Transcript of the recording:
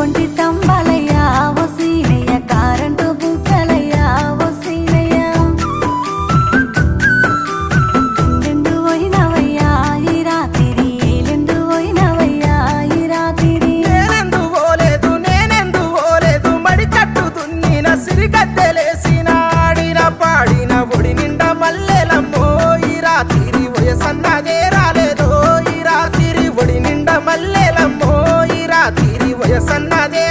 కొంటి తంబాలయ్యా ఓ సీనయ్య కారంటు బుక్కలయ్యా ఓ సీనయ్య ఎందెందు పోయినవయ్యా ఈ రాత్రి ఏలెందు పోయినవయ్యా ఈ రాత్రి నేనెందు పోలేదు మడి కట్టు దున్నిన సిరిగద్దెలేసిన ఆడిన పాడిన ఒడి నిండా మల్లెలమ్మో ఈ రాత్రి వయసన్నదే రాలేదో ఈ రాత్రి ఒడి నిండా మల్లెలమ్మో ఈ రాత్రి వయసన్నదే